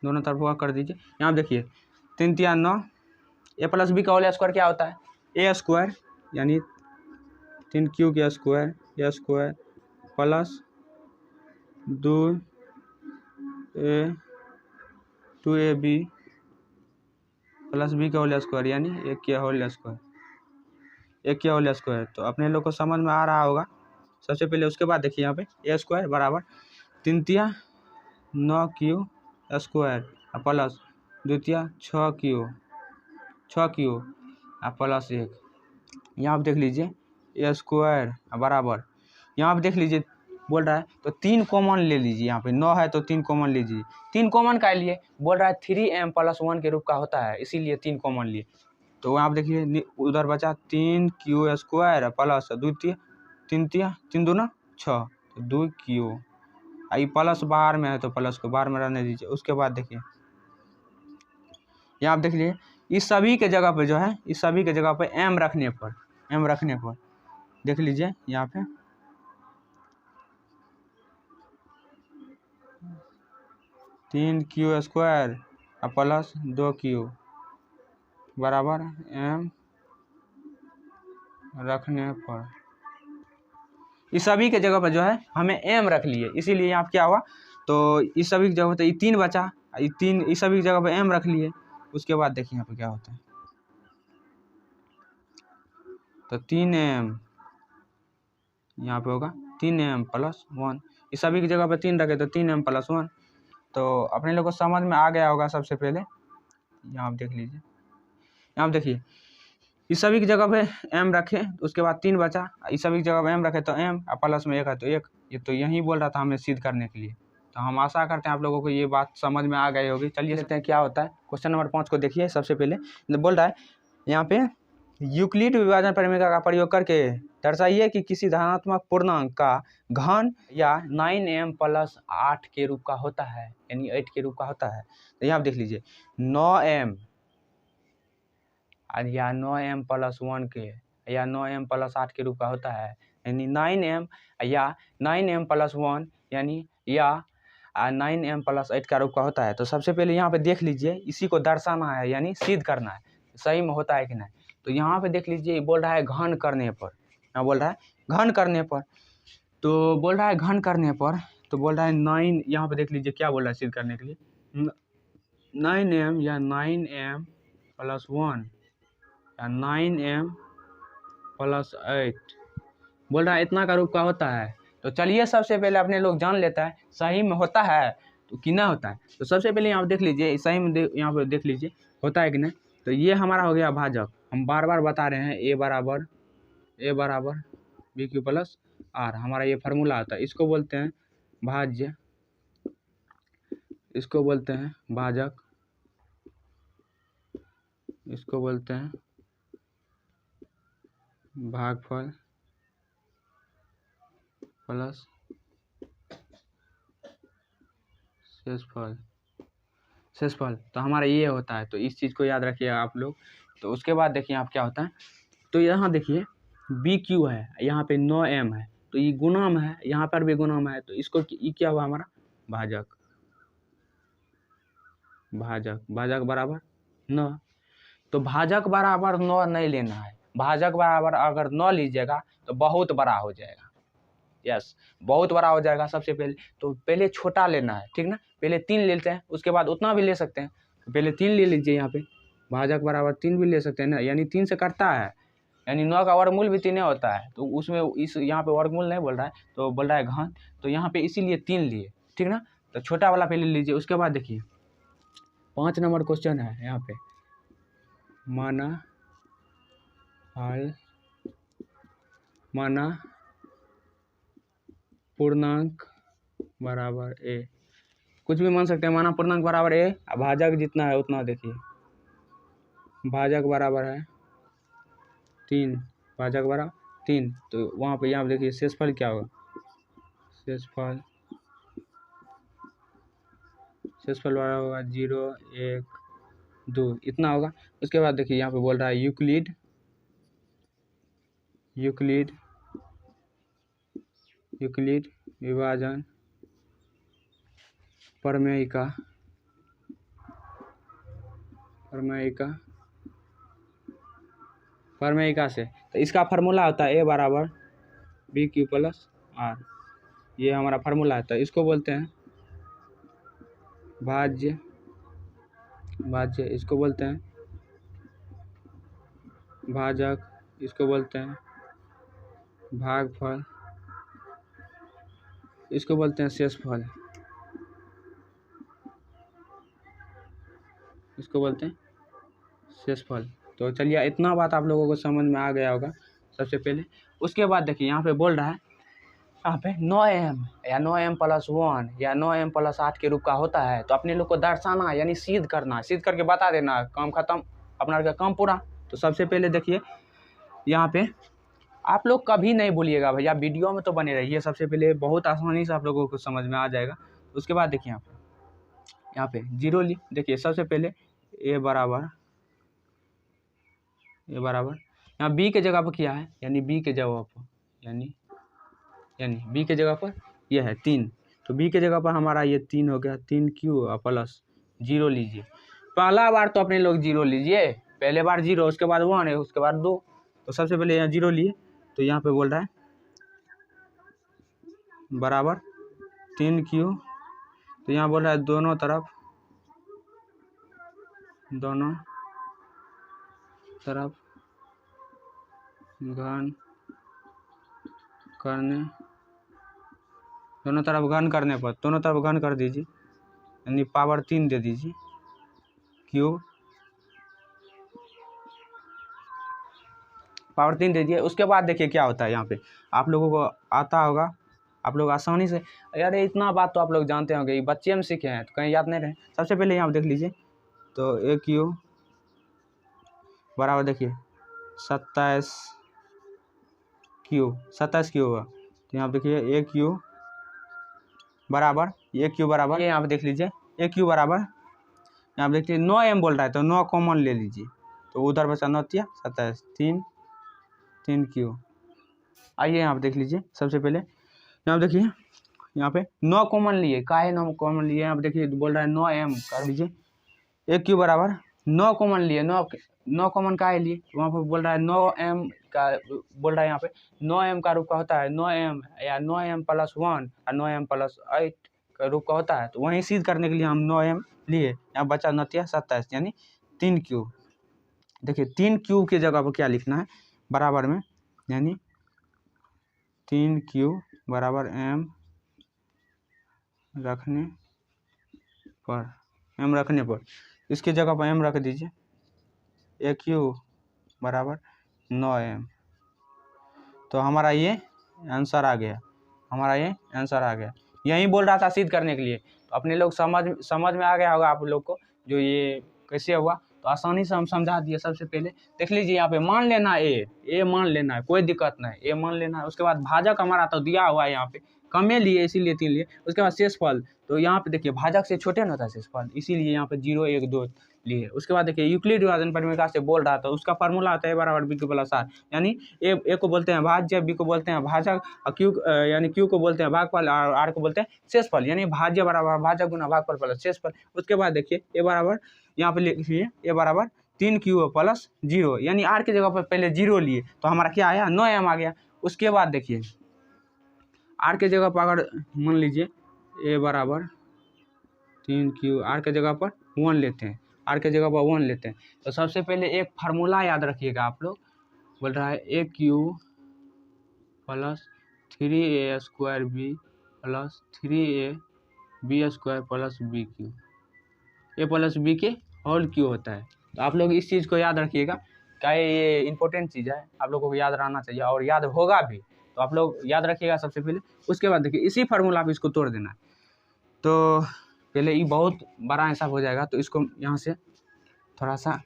दोनों तरफ वर्क कर दीजिए। यहाँ देखिए 3 × 9, a + b का होल स्क्वायर क्या होता है, a स्क्वायर, यानी 3q के square a square + 2ab + b का होल स्क्वायर, यानी 1 के होल स्क्वायर। तो अपने लोग को समझ में आ रहा होगा। सबसे पहले उसके बाद देखिए यहाँ पे a स्क्वायर बराबर 3 × 9q स्क्वायर + 2 × 6q + 1। यहाँ आप देख लीजिए a स्क्वायर बराबर, यहाँ आप देख लीजिए बोल रहा है तो 3 कॉमन ले लीजिए। यहाँ पे 9 है तो 3 कॉमन लीजिए। 3 कॉमन का लिए बोल रहा है 3m + 1 के रूप का होता है, इसीलिए 3 कॉमन लिए। तो आप देखिए उधर बचा 3q स्क्वायर + 2 3 दूना 6, तो 2q। आई प्लस बाहर में है तो प्लस को बाहर में रहने दीजिए। उसके बाद देखिए यहाँ आप देख लीजिए, इस सभी के जगह पे जो है, इस सभी के जगह पे m रखने पर देख लीजिए यहाँ पे 3q स्क्वायर + 2q बराबर m रखने पर, इस सभी के जगह पर जो है हमें m रख लिए, इसीलिए यहाँ क्या हुआ, तो इस सभी की जगह तो ये 3 बचा, इस सभी की जगह पर m रख लिए। उसके बाद देखिए यहाँ पे क्या होता है, तो 3m यहाँ पे होगा 3m + 1, इस सभी की जगह पर 3 रखे तो 3m + 1। तो अपने लोग को समझ में आ गया होगा। सबसे पहले यहाँ आप देख लीजिए, यहाँ आप देखिए इस सभी की जगह पे m रखे, उसके बाद 3 बचा, इस सभी की जगह पे m रखे तो m, प्लस में 1 है तो 1। ये तो यही बोल रहा था हमें सिद्ध करने के लिए। तो हम आशा करते हैं आप लोगों को ये बात समझ में आ गई होगी। चलिए देखते हैं क्या होता है। क्वेश्चन नंबर 5 को देखिए। सबसे पहले बोल रहा है यहाँ पे यूक्लिड विभाजन परिमेय का प्रयोग करके दर्शाइए कि किसी धनात्मक पूर्णांक का घन या 9m + 8 के रूप का होता है, यानी 8 के रूप का होता है। तो यहाँ आप देख लीजिए 9m या 9m + 1 के या 9m + 8 के रूप का होता है, यानी 9m या 9m + 1 यानी या 9m + 8 का रूप का होता है। तो सबसे पहले यहाँ पे देख लीजिए, इसी को दर्शाना है, यानी सिद्ध करना है सही में होता है कि नहीं। तो यहाँ पे देख लीजिए बोल रहा है घन करने पर, यहाँ बोल रहा है घन करने पर, तो बोल रहा है घन करने पर, तो बोल रहा है 9, यहाँ पे देख लीजिए क्या बोल रहा है सिद्ध करने के लिए, 9m या 9m + 1 या 9m + 8 बोल रहा है इतना का रूप का होता है, तो चलिए सबसे पहले अपने लोग जान लेता है सही में होता है तो कि ना होता है। तो सबसे पहले यहाँ देख लीजिए सही में यहाँ पर देख लीजिए होता है कि नहीं। तो ये हमारा हो गया भाजक। हम बार बार बता रहे हैं ए बराबर बी क्यू प्लस आर, हमारा ये फार्मूला आता है। इसको बोलते हैं भाज्य, इसको बोलते हैं भाजक, इसको बोलते हैं भागफल प्लस शेषफल। तो हमारा ये होता है। तो इस चीज़ को याद रखिए आप लोग। तो उसके बाद देखिए आप क्या होता है। तो यहाँ देखिए बी क्यू है, यहाँ पे 9m है, तो ये गुणाम है, यहाँ पर भी गुणाम है, तो इसको ये क्या हुआ हमारा भाजक। भाजक बराबर 9। तो भाजक बराबर 9 नहीं लेना है। भाजक बराबर अगर 9 लीजिएगा तो बहुत बड़ा हो जाएगा। यस, बहुत बड़ा हो जाएगा। सबसे पहले तो पहले छोटा लेना है, ठीक ना। पहले 3 लेते हैं, उसके बाद उतना भी ले सकते हैं। तो पहले 3 ले लीजिए। यहाँ पे भाजक बराबर 3 भी ले सकते हैं ना, यानी 3 से करता है, यानी 9 का वर्गमूल भी 3 होता है। तो उसमें इस यहाँ पे वर्गमूल नहीं बोल रहा है, तो बोल रहा है घन। तो यहाँ पे इसीलिए 3 लिए, ठीक ना। तो छोटा वाला पहले लीजिए। उसके बाद देखिए 5 नंबर क्वेश्चन है यहाँ पे, माना पूर्णांक बराबर ए, कुछ भी मान सकते हैं। माना पूर्णांक बराबर ए, भाजक जितना है उतना देखिए। भाजक बराबर है 3, भाजक बराबर 3। तो वहाँ पे यहाँ देखिए शेषफल क्या होगा। शेषफल बराबर होगा 0, 1, 2 इतना होगा। उसके बाद देखिए यहाँ पे बोल रहा है यूक्लिड विभाजन प्रमेयिका से। तो इसका फार्मूला होता है ए बराबर बी क्यू प्लस आर, ये हमारा फार्मूला है। तो इसको बोलते हैं भाज्य, इसको बोलते हैं भाजक, इसको बोलते हैं भागफल, इसको बोलते हैं शेषफल, इसको बोलते हैं शेषफल। तो चलिए इतना बात आप लोगों को समझ में आ गया होगा सबसे पहले। उसके बाद देखिए यहाँ पे बोल रहा है यहाँ पे 9m या 9m प्लस 1 या 9m प्लस 8 के रूप का होता है। तो अपने लोग को दर्शाना यानी सिद्ध करना, सिद्ध करके बता देना, काम खत्म, अपना का काम पूरा। तो सबसे पहले देखिए यहाँ पे आप लोग कभी नहीं भूलिएगा भैया, वीडियो में तो बने रहिए। सबसे पहले बहुत आसानी से आप लोगों को समझ में आ जाएगा। उसके बाद देखिए यहाँ पे 0 ली। देखिए सबसे पहले ए बराबर यहाँ बी के जगह पर क्या है, यानी बी के जगह पर यानी बी के जगह पर यह है 3। तो बी के जगह पर हमारा ये 3 हो गया, 3 क्यू प्लस 0 लीजिए। पहला बार तो अपने लोग 0 लीजिए, पहले बार 0, उसके बाद 1 है, उसके बाद 2। तो सबसे पहले यहाँ 0 लिए। तो यहाँ पे बोल रहा है बराबर 3 क्यू। तो यहाँ बोल रहा है दोनों तरफ घन करने पर दोनों तरफ घन कर दीजिए, यानी पावर 3 दे दीजिए क्यूब, पावर 3 दे दिए। उसके बाद देखिए क्या होता है। यहाँ पे आप लोगों को आता होगा, आप लोग आसानी से, अरे इतना बात तो आप लोग जानते होंगे, ये बच्चे में सीखे हैं तो कहीं याद नहीं रहे। सबसे पहले यहाँ देख लीजिए। तो ए क्यू बराबर देखिए 27 क्यू होगा। तो यहाँ देखिए ए क्यू बराबर यहाँ पे देख लीजिए ए क्यू बराबर, यहाँ पे देखिए 9m बोल रहा है, तो 9 कॉमन ले लीजिए। तो उधर बचा 9 तिया 27, 3 क्यू। आइए यहाँ पे देख लीजिए। सबसे पहले यहाँ पे देखिए यहाँ पे 9 कॉमन लिए, काहे 9 कॉमन लिए, यहाँ पे देखिए बोल रहा है 9m कर लीजिए। ए क्यू बराबर 9 कॉमन लिए, 9 कॉमन काहे लिए, वहाँ पर बोल रहा है 9m का, बोल रहा है यहाँ पे 9m का रूप का होता है 9m या 9m प्लस 1 और 9m प्लस 8 का रूप का होता है। तो वहीं सिद्ध करने के लिए हम 9m लिए। यहाँ बचा 9 तिया 27, यानी 3 क्यूब। देखिए 3 क्यूब की जगह पर क्या लिखना है बराबर में, यानी 3 क्यूब बराबर m रखने पर इसकी जगह पर m रख दीजिए। AQ बराबर 9m। तो हमारा ये आंसर आ गया, यही बोल रहा था सिद्ध करने के लिए। तो अपने लोग समझ में आ गया होगा आप लोग को जो ये कैसे हुआ। तो आसानी से हम समझा दिए। सबसे पहले देख लीजिए यहाँ पे मान लेना ए मान लेना है, कोई दिक्कत नहीं, ए मान लेना है। उसके बाद भाजक हमारा तो दिया हुआ है यहाँ पे, कमे लिए इसीलिए 3 लिए। उसके बाद शेषफल, तो यहाँ पे देखिए भाजक से छोटे ना था शेषफल, इसीलिए यहाँ पे 0 1 2 लिए। उसके बाद देखिए यूक्लिड विभाजन परिमेय से बोल रहा था, उसका फार्मूला आता है बराबर बी क्यू प्लस आर, यानी ए को बोलते हैं भाज्य, बी को बोलते हैं भाजक, और क्यू यानी क्यू को बोलते हैं भागफल, और आर को बोलते हैं शेषफल, यानी भाज्य बराबर भाजक गुना भागफल प्लस शेषफल। उसके बाद देखिए ए बराबर यहाँ पे लिखिए ए बराबर 3q प्लस 0, यानी आर की जगह पर पहले 0 लिए तो हमारा क्या आया 9m आ गया। उसके बाद देखिए आर के जगह पर अगर मान लीजिए ए बराबर 3q, आर के जगह पर 1 लेते हैं, तो सबसे पहले एक फार्मूला याद रखिएगा आप लोग। बोल रहा है AQ plus 3a square B plus 3ab square plus BQ, A plus B के होल क्यू होता है। तो आप लोग इस चीज़ को याद रखिएगा, क्या ये इंपॉर्टेंट चीज़ है, आप लोगों को याद रहना चाहिए और याद होगा भी। तो आप लोग याद रखिएगा सबसे पहले। उसके बाद देखिए इसी फार्मूला पे इसको तोड़ देना है। तो पहले ये बहुत बड़ा हिसाब हो जाएगा, तो इसको यहाँ से थोड़ा सा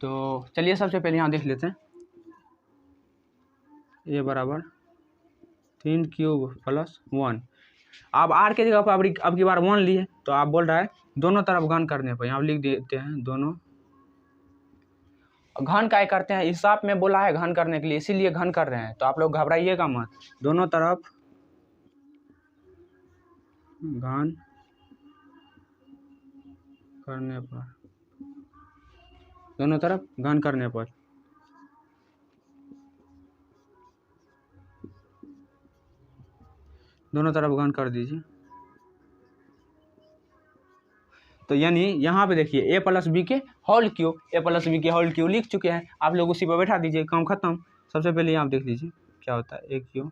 तो चलिए सबसे पहले यहाँ देख लेते हैं। ए बराबर 3q प्लस 1। अब आर के जगह पर अब की बार 1 लिए, तो आप बोल रहा है दोनों तरफ घन करने पर, यहाँ लिख देते हैं दोनों घन काय करते हैं, हिसाब में बोला है घन करने के लिए, इसीलिए घन कर रहे हैं। तो आप लोग घबराइएगा मत, दोनों तरफ घन करने पर, दोनों तरफ घन करने पर दोनों तरफ घन कर दीजिए। तो यानी यहाँ पे देखिए ए प्लस बी के होल क्यू, लिख चुके हैं। आप लोग उसी पर बैठा दीजिए, काम खत्म। सबसे पहले आप देख लीजिए क्या होता है, ए क्यू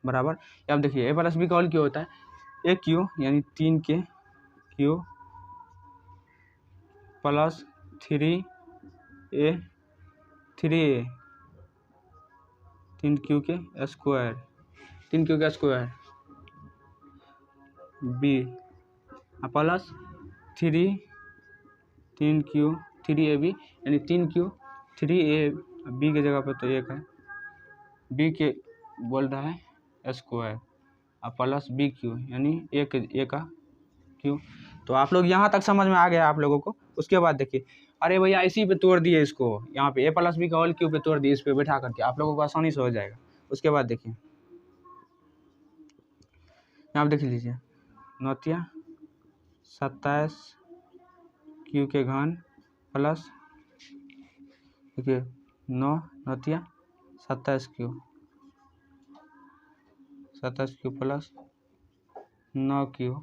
बराबर, अब देखिए ए प्लस बी का होल क्यू होता है ए क्यू, यानी 3 के क्यू प्लस 3a 3q के स्क्वायर बी प्लस 3ab, यानी 3q 3ab के जगह पर तो 1 है, b के बोल रहा है स्क्वायर प्लस BQ, यानी ए का क्यू। तो आप लोग यहाँ तक समझ में आ गया आप लोगों को। उसके बाद देखिए अरे भैया इसी पे तोड़ दिए इसको, यहाँ पे ए प्लस बी का होल क्यू पे तोड़ दिए, इस पे बैठा करके आप लोगों को आसानी से हो जाएगा। उसके बाद देखिए यहाँ देख लीजिए 9 27q के घन प्लस देखिए 9 27q प्लस 9q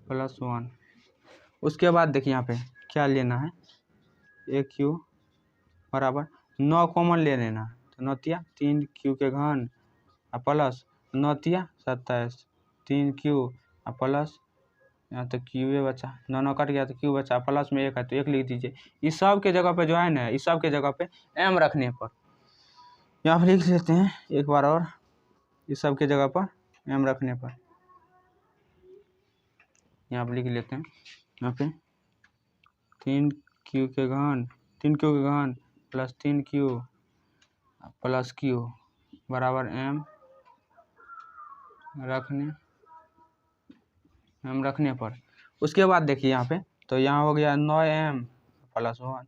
प्लस 1। उसके बाद देखिए यहाँ पे क्या लेना है, AQ बराबर 9 कॉमन ले लेना, तो 9 3q के घन प्लस 9 27 3q प्लस यहाँ तो क्यू बचा, 9 कट गया तो क्यू बचा, प्लस में 1 है तो 1 लिख दीजिए। इस सब के जगह पे जो है ना, इस सब के जगह पे m रखने पर यहाँ पर लिख लेते हैं एक बार और, इस सब के जगह पर m रखने पर यहाँ पर लिख लेते हैं, यहाँ पे 3q के घन प्लस 3q प्लस q बराबर m रखने पर। उसके बाद देखिए यहाँ पे तो यहाँ हो गया 9m प्लस 1,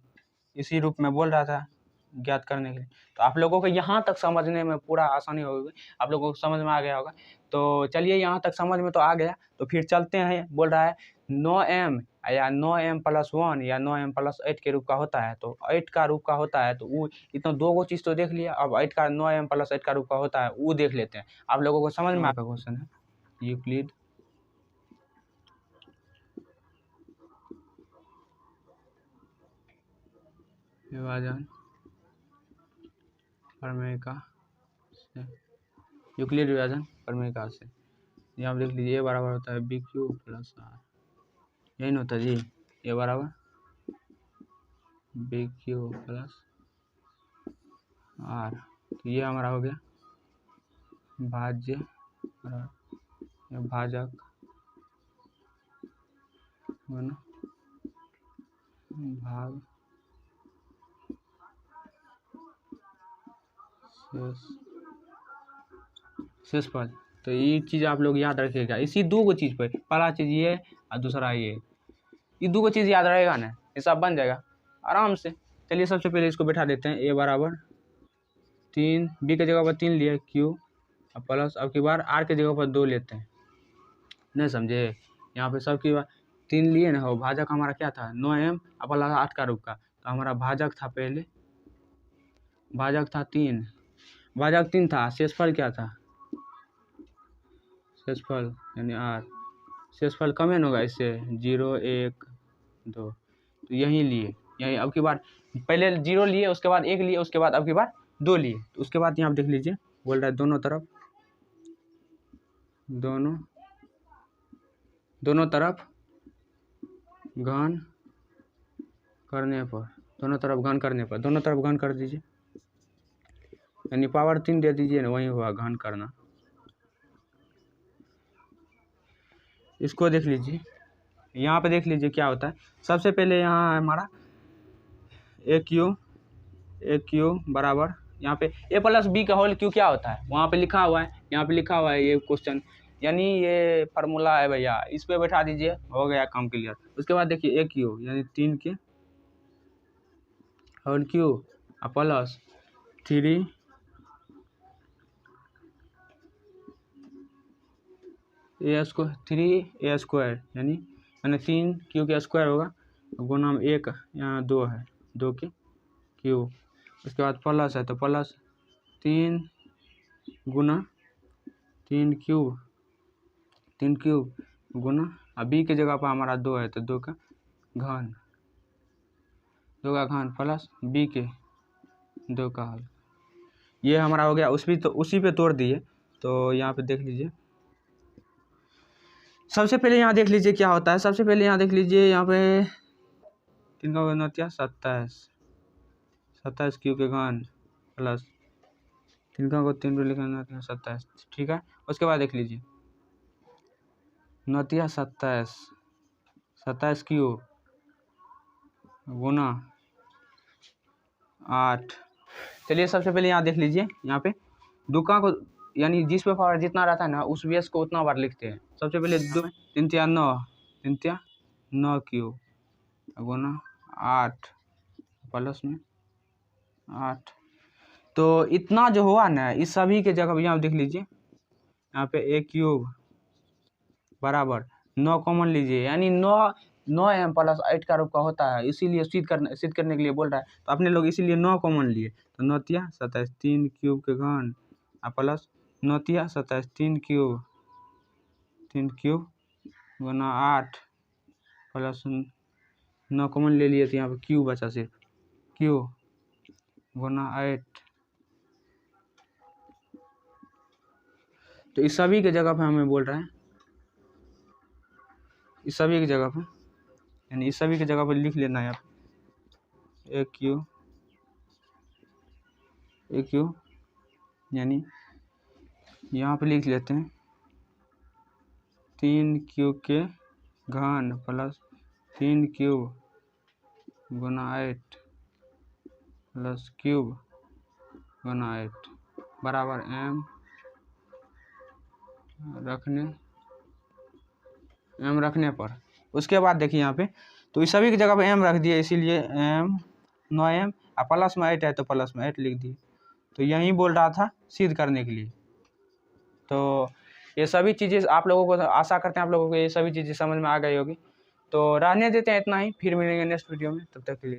इसी रूप में बोल रहा था ज्ञात करने के लिए। तो आप लोगों को यहाँ तक समझने में पूरा आसानी होगी, आप लोगों को समझ में आ गया होगा। तो चलिए यहाँ तक समझ में तो आ गया, तो फिर चलते हैं। बोल रहा है 9m या 9m प्लस 1 या 9m प्लस 8 के रूप का होता है, तो 8 का रूप का होता है, तो वो इतना 2 चीज़ तो देख लिया। अब 8 का 9m प्लस 8 का रूप का होता है वो देख लेते हैं। आप लोगों को समझ में आ गया क्वेश्चन है यूक्लिड विभाजन प्रमेयिका से, यूक्लिड विभाजन प्रमेयिका से। यहाँ आप देख लीजिए, ए बराबर होता है बी क्यू प्लस आर, यही ना होता है जी, ए बराबर बी क्यू प्लस आर। तो ये हमारा हो गया भाज्य भाजक गुना भाग शेषफल। तो ये चीज़ आप लोग याद रखिएगा, इसी दो गो चीज़ पर, पहला चीज़ ये और दूसरा ये दो गो चीज़ याद रहेगा ना, ये सब बन जाएगा आराम से। चलिए सबसे पहले इसको बैठा देते हैं, ए बराबर 3, बी के जगह पर 3 लिए क्यू और प्लस, अब की बार आर के जगह पर 2 लेते हैं, नहीं समझे। यहाँ पे सब की बार 3 लिए ना, हो भाजक हमारा क्या था 9m और प्लस 8 का रूप का, तो हमारा भाजक था पहले, भाजक था 3, भाजक 3 था, शेषफल क्या था, शेषफल यानी आर, शेषफल कमेन होगा इससे 0 1 2, तो यही लिए, यही अब की बार पहले 0 लिए, उसके बाद 1 लिए, उसके बाद अब की बार 2 लिए। तो उसके बाद यहाँ देख लीजिए बोल रहा है दोनों तरफ घन करने पर, दोनों तरफ घन करने पर, दोनों तरफ घन कर दीजिए, यानी पावर 3 दे दीजिए ना, वही हुआ घन करना। इसको देख लीजिए, यहाँ पे देख लीजिए क्या होता है। सबसे पहले यहाँ है हमारा ए क्यू बराबर, यहाँ पे ए प्लस बी का होल क्यू क्या होता है, वहाँ पे लिखा हुआ है, यहाँ पे लिखा हुआ है ये क्वेश्चन, यानी ये फार्मूला है भैया, इस पे बैठा दीजिए, हो गया काम क्लियर। उसके बाद देखिए ए क्यू यानी 3 के होल क्यू प्लस 3 ए स्क्वायर यानी 3 क्यू के स्क्वायर होगा, गुना में 1 यहाँ 2 है, 2 के क्यूब। उसके बाद प्लस है तो प्लस 3 गुना 3 क्यूब गुना, अब बी के जगह पर हमारा 2 है तो 2 का घन प्लस बी के 2 का हल, ये हमारा हो गया। उसी पे तोड़ दिए, तो यहाँ पे देख लीजिए, सबसे पहले यहाँ देख लीजिए क्या होता है। सबसे पहले यहाँ देख लीजिए, यहाँ पे 3 का गुना 27 क्यू के घन प्लस 3 का 3 पे लिखना 27, ठीक है। उसके बाद देख लीजिए 27 क्यू गुना 8। चलिए सबसे पहले यहाँ देख लीजिए, यहाँ पे दुका को यानी जिस पे पावर जितना रहता है ना, उस बेस को उतना बार लिखते हैं। सबसे पहले 3 3 9 क्यू गुना 8 प्लस में 8, तो इतना जो हुआ ना, इस सभी के जगह यहाँ देख लीजिए, यहाँ पे ए क्यूब बराबर 9 कॉमन लीजिए, यानी 9m प्लस 8 का रूप का होता है, इसीलिए सिद्ध करने के लिए बोल रहा है, तो अपने लोग इसीलिए 9 कॉमन लिए, तो 9 तिया 27 3 क्यूब के घन प्लस 9 तिया 27 3 क्यूब गुना 8 प्लस 9 कॉमन ले लिए, तो यहाँ पे क्यू बचा, सिर्फ क्यू गुना 8। तो इस सभी के जगह पे हमें बोल रहे हैं, इस सभी की जगह पे, यानी इस सभी की जगह पे लिख लेना है यहाँ पे ए क्यू यानी यहाँ पे लिख लेते हैं 3 क्यू के घन प्लस 3 क्यूब गुना 8 प्लस क्यूब गुना 8 बराबर m रखने पर। उसके बाद देखिए यहाँ पे, तो इस सभी की जगह पे m रख दिए, इसीलिए m 9m और प्लस में 8 है तो प्लस में 8 लिख दिए। तो यही बोल रहा था सिद्ध करने के लिए। तो ये सभी चीज़ें आप लोगों को, आशा करते हैं आप लोगों को ये सभी चीज़ें समझ में आ गई होगी। तो रहने देते हैं इतना ही, फिर मिलेंगे नेक्स्ट वीडियो में, तब तक के लिए।